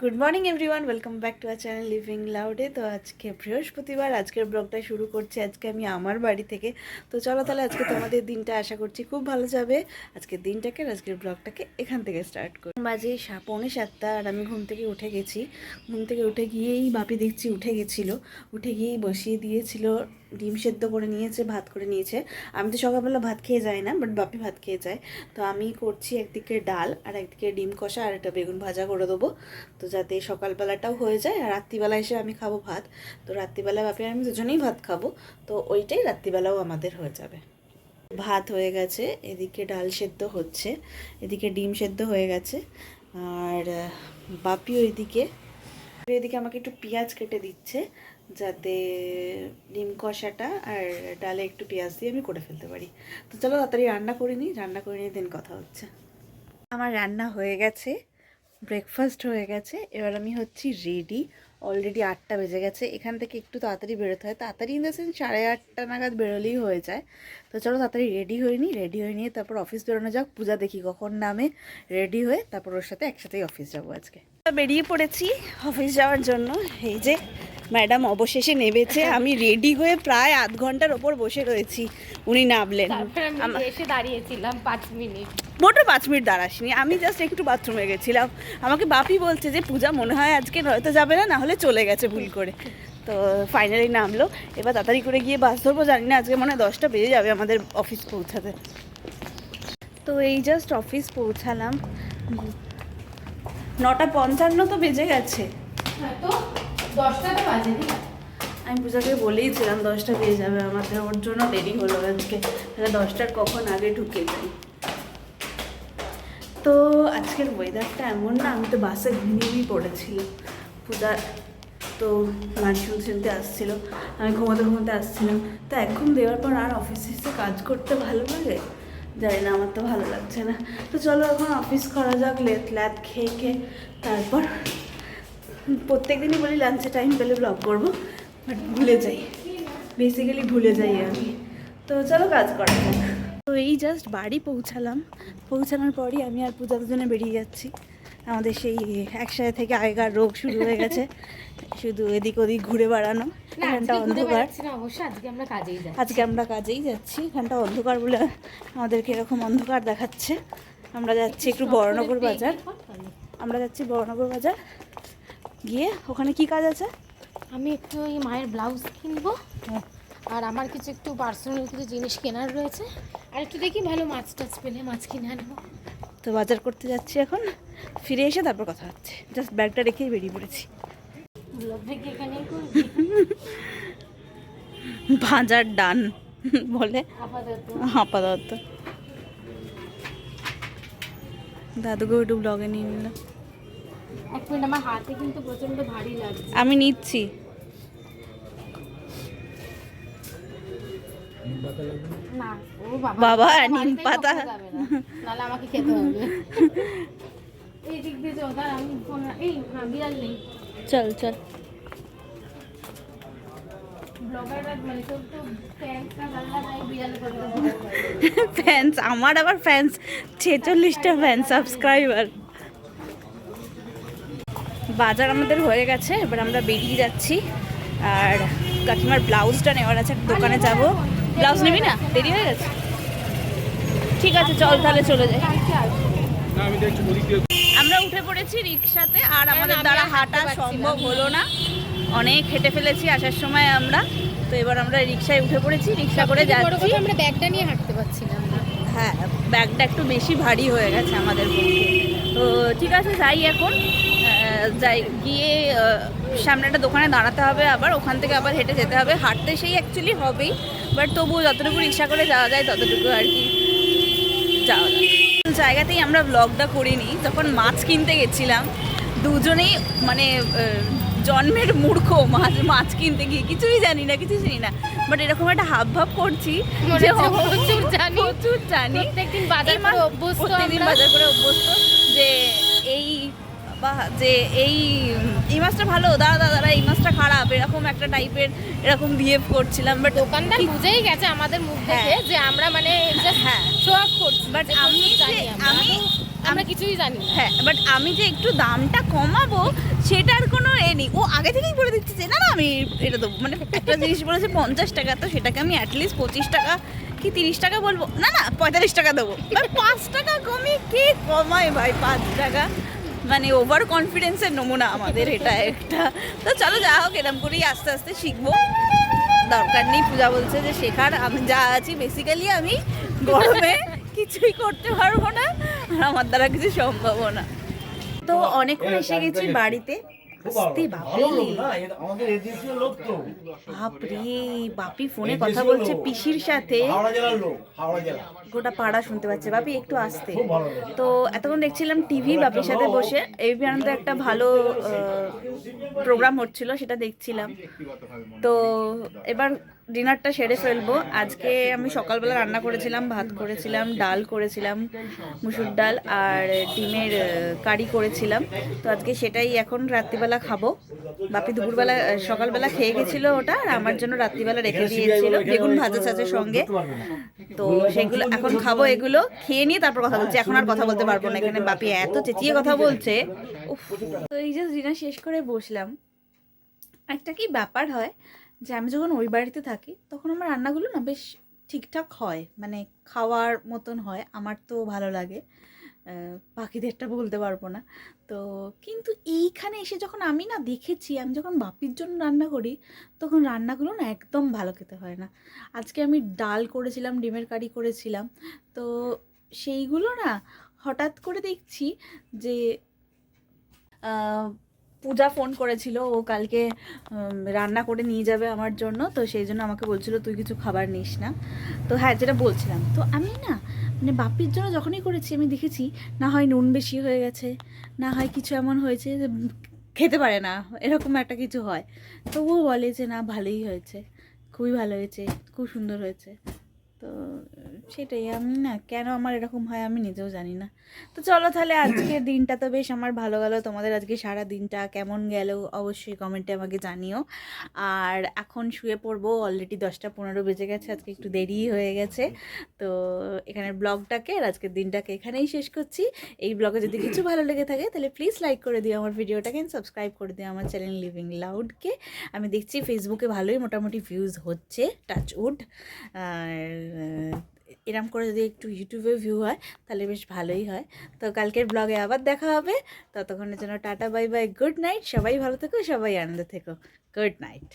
Good morning everyone, welcome back to our channel living লাউডে। তো আজকে বৃহস্পতিবার, আজকের ব্লগটা শুরু করছি আজকে আমি আমার বাড়ি থেকে। তো চলো তাহলে আজকে তোমাদের দিনটা আশা করছি খুব ভালো যাবে। আজকের দিনটাকে, আজকের ব্লগটাকে এখান থেকে স্টার্ট করি। বাজে 6:45 আর আমি ঘুম থেকে উঠে গেছি। ঘুম থেকে উঠে গিয়েই বাপি দেখছি উঠে গেছিলো, উঠে গিয়েই বসিয়ে দিয়েছিল, ডিম সেদ্ধ করে নিয়েছে, ভাত করে নিয়েছে। আমি তো সকালবেলা ভাত খেয়ে যাই না, বাট বাপি ভাত খেয়ে যায়। তো আমি করছি একদিকে ডাল আর একদিকে ডিম কষা আর একটা বেগুন ভাজা করে দেবো, তো যাতে সকালবেলাটাও হয়ে যায়। আর রাত্রিবেলা এসে আমি খাবো ভাত। তো রাত্রিবেলা বাপি আর আমি দুজনেই ভাত খাবো, তো ওইটাই রাত্রিবেলাও আমাদের হয়ে যাবে। ভাত হয়ে গেছে, এদিকে ডাল সেদ্ধ হচ্ছে, এদিকে ডিম সেদ্ধ হয়ে গেছে। আর বাপি এদিকে আমাকে একটু পেঁয়াজ কেটে দিচ্ছে, যাতে ডিম কষাটা আর ডালে একটু পেঁয়াজ দিয়ে আমি করে ফেলতে পারি। তো চলো তাড়াতাড়ি রান্না করে নিই দেন কথা হচ্ছে। আমার রান্না হয়ে গেছে, ব্রেকফাস্ট হয়ে গেছে, এবার আমি হচ্ছি রেডি। অলরেডি 8টা বেজে গেছে। এখান থেকে একটু তাড়াতাড়ি বেরোতে হয়, তাড়াতাড়ি ইন দ্য সেন্স 8:30 নাগাদ বেরোলেই হয়ে যায়। তো চলো তাড়াতাড়ি রেডি হয়ে নিয়ে তারপর অফিস বেরোনো যাক। পূজা দেখি কখন নামে, রেডি হয়ে তারপর ওর সাথে একসাথেই অফিস যাবো আজকে। বেরিয়ে পড়েছি অফিস যাওয়ার জন্য। এই যে ম্যাডাম অবশেষে নেমেছে, আমি রেডি হয়ে প্রায় আধ ঘন্টার ওপর বসে রয়েছি, উনি নামলেন। এসে দাঁড়িয়েছিলাম 5 মিনিট, মোটো 5 মিনিট দাঁড়াসনি, আমি জাস্ট একটু বাথরুমে গেছিলাম। আমাকে বাপি বলছে যে পূজা মনে হয় আজকে হয়তো যাবে না, হলে চলে গেছে ভুল করে। তো ফাইনালি নামলো, এবার তাড়াতাড়ি করে গিয়ে বাস ধরবো। জানি না আজকে মনে হয় 10টা বেজে যাবে আমাদের অফিস পৌঁছাতে। তো এই জাস্ট অফিস পৌঁছালাম, 9:55 তো বেজে গেছে। তো 10টা তো বাজেনি। আমি পূজাকে বলেইছিলাম 10টা বেজে যাবে আমাদের, ওর জন্য দেরি হলো আজকে। তাহলে 10টার কখন আগে ঢুকে যাই। তো আজকের ওয়েদারটা এমন না, আমি তো বাসে ঘুমিয়েই পড়েছিলাম। পূজা তো গান শুনতে আসছিলো, আমি ঘুমোতে আসছিলাম। তো এক ঘুম দেওয়ার পর আর অফিসে এসে কাজ করতে ভালো লাগে? জানি না, আমার তো ভালো লাগছে না। তো চলো এখন অফিস করা যাক, ল্যাদ খেয়ে তারপর। প্রত্যেক দিনই বলি লাঞ্চে টাইম পেলে ব্লগ করবো, বাট ভুলে যাই, বেসিক্যালি ভুলে যাই আমি। তো চলো কাজ করা যাক। তো এই জাস্ট বাড়ি পৌঁছানোর পরই আমি আর পূজা দুজনে বেরিয়ে যাচ্ছি। আমাদের সেই একসাথে থেকে আগেকার রোগ শুরু হয়ে গেছে, শুধু এদিক ওদিক ঘুরে বেড়ানো। এখানটা অন্ধকার, আজকে আমরা কাজেই যাচ্ছি। এখানটা অন্ধকার বলে আমাদেরকে এরকম অন্ধকার দেখাচ্ছে। আমরা যাচ্ছি একটু বড়নগর বাজার, গিয়ে ওখানে কি কাজ আছে? আমি একটু ওই মায়ের ব্লাউজ কিনবো, আর আমার কিছু একটু পার্সোনাল কিছু জিনিস কেনার রয়েছে, আর একটু দেখি ভালো মাছ টাছ পেলে মাছ কিনে আনবো। তো বাজার করতে যাচ্ছি এখন, ফিরে এসে তারপর কথা হচ্ছে। জাস্ট ব্যাগটা রেখেই বেরিয়ে পড়েছি। বাজার ডান বলে আপাতত। দাদুকে একটু ব্লগে নিয়ে নিলাম। এক মিনিট, আমার হাতে কিন্তু প্রচন্ড ভারী লাগছে। আমি নিচ্ছি। না ও বাবা নিম পাতা নাহলে আমাকে খেতে হবে। এই দিক দিয়ে যাও, দাঁড়া আমি ফোন। এই না, বিড়াল নেই। চল ফ্যান্স, আমার আবার ফ্যান্স 46টা ফ্যান সাবস্ক্রাইবার। বাজার আমাদের হয়ে গেছে, এবার আমরা বেরিয়ে যাচ্ছি। আর কাকিমার ব্লাউজটা নেওয়ার আছে, দোকানে যাব। ব্লাউজ নিবি না? দেরি হয়ে গেছে, ঠিক আছে চল তাহলে চলে যাই। আমরা উঠে পড়েছি রিক্সাতে, আর আমাদের দ্বারা হাঁটা সম্ভব হলো না, অনেক হেঁটে ফেলেছি আসার সময় আমরা। তো এবার আমরা রিক্সায় উঠে পড়েছি, রিক্সা করে যাচ্ছি। আমরা ব্যাগটা নিয়ে হাঁটতে পারছিলাম না। হ্যাঁ, ব্যাগটা একটু বেশি ভারী হয়ে গেছে আমাদের পক্ষে। তো ঠিক আছে যাই এখন, যাই গিয়ে সামনে একটা দোকানে দাঁড়াতে হবে, আবার ওখান থেকে আবার হেঁটে যেতে হবে। হাঁটতে সেই অ্যাকচুয়ালি হবেই, বাট তবুও যতটুকু রিক্সা করে যাওয়া যায় ততটুকু আর কি যাওয়া যায়। জায়গাতেই আমরা ব্লগটা করিনি, যখন মাছ কিনতে গেছিলাম দুজনেই মানে জন্মের মূর্খ, মাছ কিনতে গিয়ে কিছুই জানি না, বাট এরকম একটা হাব ভাব করছি যে প্রচুর জানি, প্রত্যেকদিন বাজার করে অভ্যস্ত যে এই বাবা যে এই মাছটা ভালো, দাদা দাদা এই মাছটা খারাপ, এরকম একটা টাইপের এরকম বিহেভ করছিলাম। বাট দোকানদার বুঝেই গেছে আমাদের মুখ দেখে যে আমরা মানে হ্যাঁ শো অফ করছি, বাট যে আমি প্রচুর যে জানি আমরা। আমি আমরা কিছুই জানি না। হ্যাঁ বাট আমি যে একটু দামটা কমাবো সেটার কোনো নেই। ও আগে থেকেই বলে দিচ্ছে যে না না আমি এটা দেবো, মানে একটা জিনিস বলেছে 50 টাকা, তো সেটাকে আমি অ্যাটলিস্ট 25 টাকা কি 30 টাকা বলবো, না না 45 টাকা দেবো। 5 টাকা কমিয়ে কে কমায় ভাই 5 টাকা, মানে ওভার কনফিডেন্সের নমুনা আমাদের এটা একটা। তো চলো যা হোক এরকম করেই আস্তে আস্তে শিখবো, দরকার নেই পূজা বলছে যে শেখার। আমি যা আছি বেসিক্যালি আমি গরমে কিছুই করতে পারবো না আর আমার দ্বারা কিছু সম্ভব না। তো অনেকক্ষণ এসে গেছি বাড়িতে, আসতে বাপরে বাপরে বাপি ফোনে কথা বলছে পিসির সাথে, গোটা পাড়া শুনতে পাচ্ছে। বাপি একটু আসতে। তো এতক্ষণ দেখছিলাম টিভি বাপির সাথে বসে, এবিপি আনন্দে একটা ভালো প্রোগ্রাম হচ্ছিল সেটা দেখছিলাম। তো এবার ডিনারটা সেরে ফেলবো। আজকে আমি সকালবেলা রান্না করেছিলাম, ভাত করেছিলাম, ডাল করেছিলাম, মুসুর ডাল আর ডিমের কারি করেছিলাম। তো আজকে সেটাই এখন রাত্রিবেলা খাবো। বাপি দুপুরবেলা সকালবেলা খেয়ে গেছিলো ওটা, আর আমার জন্য রাত্রিবেলা রেখে দিয়েছিল বেগুন ভাজা সাজের সঙ্গে। তো সেগুলো এখন খাবো, এগুলো খেয়ে নিয়ে তারপর কথা বলছি। এখন আর কথা বলতে পারবো না, এখানে বাপি এত চেঁচিয়ে কথা বলছে। উফ। তো এই যে ডিনার শেষ করে বসলাম। একটা কি ব্যাপার হয় যে আমি যখন ওই বাড়িতে থাকি তখন আমার রান্নাগুলো না বেশ ঠিকঠাক হয়, মানে খাওয়ার মতন হয়, আমার তো ভালো লাগে। বাকিদেরটা বলতে পারবো না। তো কিন্তু এইখানে এসে যখন আমি না দেখেছি, আমি যখন বাপির জন্য রান্না করি তখন রান্নাগুলো না একদম ভালো খেতে হয় না। আজকে আমি ডাল করেছিলাম, ডিমের কারি করেছিলাম, তো সেইগুলো না হঠাৎ করে দেখছি যে পূজা ফোন করেছিল, ও কালকে রান্না করে নিয়ে যাবে আমার জন্য। তো সেই জন্য আমাকে বলছিল তুই কিছু খাবার নিস না। তো হ্যাঁ যেটা বলছিলাম, তো আমি না মানে বাপির জন্য যখনই করেছি আমি দেখেছি না হয় নুন বেশি হয়ে গেছে, না হয় কিছু এমন হয়েছে যে খেতে পারে না, এরকম একটা কিছু হয়। তো ও বলে যে না ভালোই হয়েছে, খুবই ভালো হয়েছে, খুব সুন্দর হয়েছে। তো সেটাই, আমি না কেন আমার এরকম হয় আমি নিজেও জানি না। তো চলো তাহলে আজকের দিনটা তো বেশ আমার ভালো গেল। তোমাদের আজকে সারা দিনটা কেমন গেল অবশ্যই কমেন্টে আমাকে জানিও। আর এখন শুয়ে পড়বো, অলরেডি 10টা 15 বেজে গেছে, আজকে একটু দেরি হয়ে গেছে। তো এখানের ব্লগটাকে আর আজকের দিনটাকে এখানেই শেষ করছি। এই ব্লগে যদি কিছু ভালো লেগে থাকে তাহলে প্লিজ লাইক করে দিও আমার ভিডিওটাকে, সাবস্ক্রাইব করে দিও আমার চ্যানেল লিভিং লাউডকে। আমি দেখছি ফেসবুকে ভালোই মোটামুটি ভিউজ হচ্ছে, টাচ উড। আর এরম করে যদি একটু ইউটিউবে ভিউ হয় তাহলে বেশ ভালোই হয়। তো কালকের ব্লগে আবার দেখা হবে, ততক্ষণের জন্য tata bye bye, good night. সবাই ভালো থেকো, সবাই আনন্দ থেকো, গুড নাইট।